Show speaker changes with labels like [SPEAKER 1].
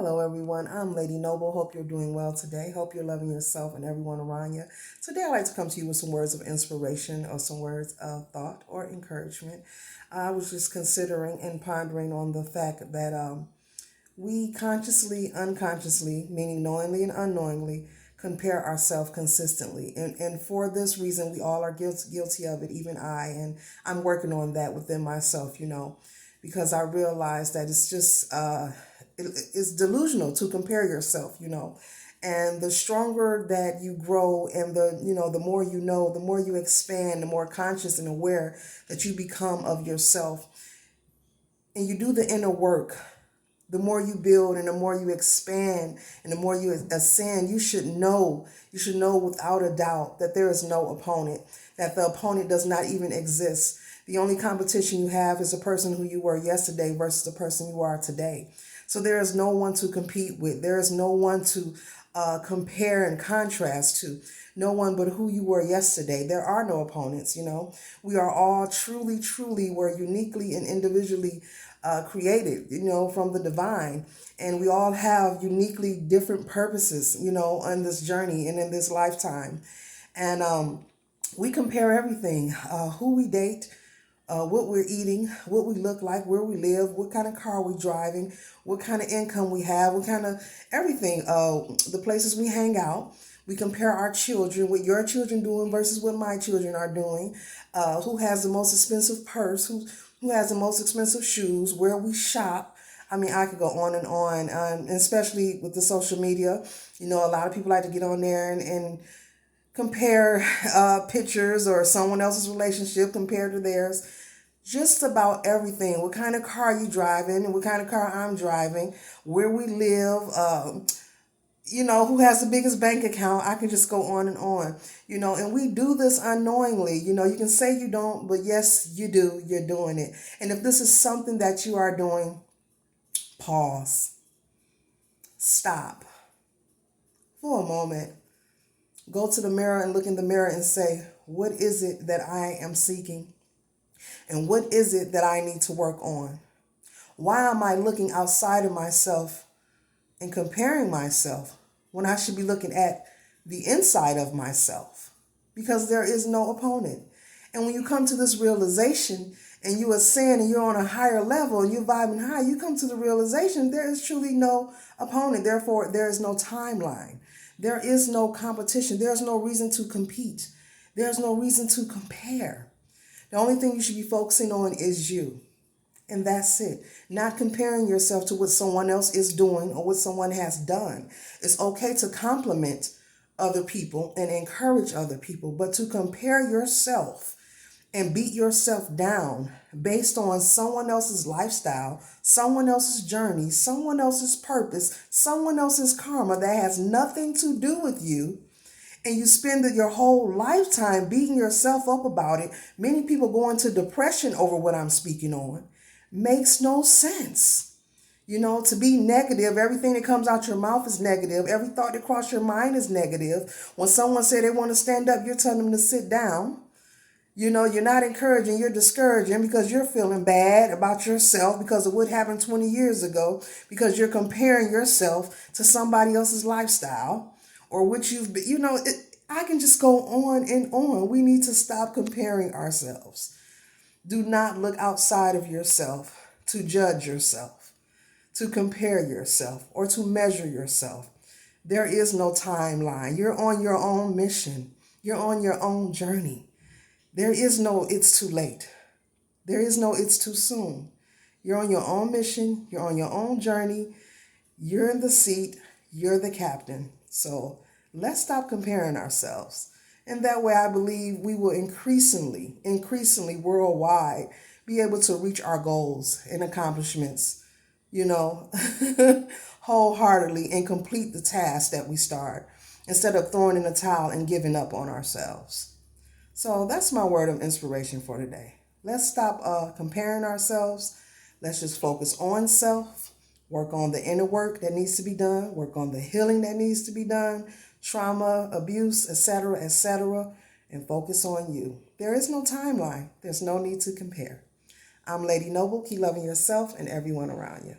[SPEAKER 1] Hello, everyone. I'm Lady Noble. Hope you're doing well today. Hope you're loving yourself and everyone around you. Today, I'd like to come to you with some words of inspiration or some words of thought or encouragement. I was just considering and pondering on the fact that we consciously, unconsciously, meaning knowingly and unknowingly, compare ourselves consistently. And for this reason, we all are guilty of it, even I. And I'm working on that within myself, because I realize that it's just it's delusional to compare yourself, and the stronger that you grow and the more you know, the more you expand, the more conscious and aware that you become of yourself, and you do the inner work. The more you build and the more you expand and the more you ascend, you should know without a doubt that there is no opponent, that the opponent does not even exist. The only competition you have is the person who you were yesterday versus the person you are today. So there is no one to compete with. There is no one to compare and contrast to. No one but who you were yesterday. There are no opponents, We are all truly, truly, we're uniquely and individually created, from the divine. And we all have uniquely different purposes, on this journey and in this lifetime. And we compare everything, who we date, what we're eating, what we look like, where we live, what kind of car we're driving, what kind of income we have, what kind of everything, the places we hang out. We compare our children, what your children doing versus what my children are doing, who has the most expensive purse, who has the most expensive shoes, where we shop. I mean, I could go on and on, and especially with the social media. A lot of people like to get on there and compare pictures or someone else's relationship compared to theirs. Just about everything. What kind of car you driving, what kind of car I'm driving, where we live, who has the biggest bank account. I can just go on and on, and we do this unknowingly. You can say you don't, but yes, you do. You're doing it. And if this is something that you are doing, pause, stop for a moment. Go to the mirror and look in the mirror and say, what is it that I am seeking? And what is it that I need to work on? Why am I looking outside of myself and comparing myself when I should be looking at the inside of myself? Because there is no opponent. And when you come to this realization and you ascend and you're on a higher level and you're vibing high, you come to the realization there is truly no opponent. Therefore, there is no timeline. There is no competition. There's no reason to compete. There's no reason to compare. The only thing you should be focusing on is you. And that's it. Not comparing yourself to what someone else is doing or what someone has done. It's okay to compliment other people and encourage other people, but to compare yourself and beat yourself down based on someone else's lifestyle, someone else's journey, someone else's purpose, someone else's karma that has nothing to do with you, and you spend your whole lifetime beating yourself up about it. Many people go into depression over what I'm speaking on. Makes no sense. To be negative, everything that comes out your mouth is negative. Every thought that crosses your mind is negative. When someone says they want to stand up, you're telling them to sit down. You're not encouraging, you're discouraging because you're feeling bad about yourself because of what happened 20 years ago, because you're comparing yourself to somebody else's lifestyle or what you've been, I can just go on and on. We need to stop comparing ourselves. Do not look outside of yourself to judge yourself, to compare yourself, or to measure yourself. There is no timeline. You're on your own mission. You're on your own journey. There is no it's too late. There is no it's too soon. You're on your own mission. You're on your own journey. You're in the seat. You're the captain. So let's stop comparing ourselves. And that way, I believe we will increasingly worldwide be able to reach our goals and accomplishments, wholeheartedly and complete the task that we start instead of throwing in the towel and giving up on ourselves. So that's my word of inspiration for today. Let's stop comparing ourselves. Let's just focus on self, work on the inner work that needs to be done, work on the healing that needs to be done, trauma, abuse, etc., and focus on you. There is no timeline. There's no need to compare. I'm Lady Noble. Keep loving yourself and everyone around you.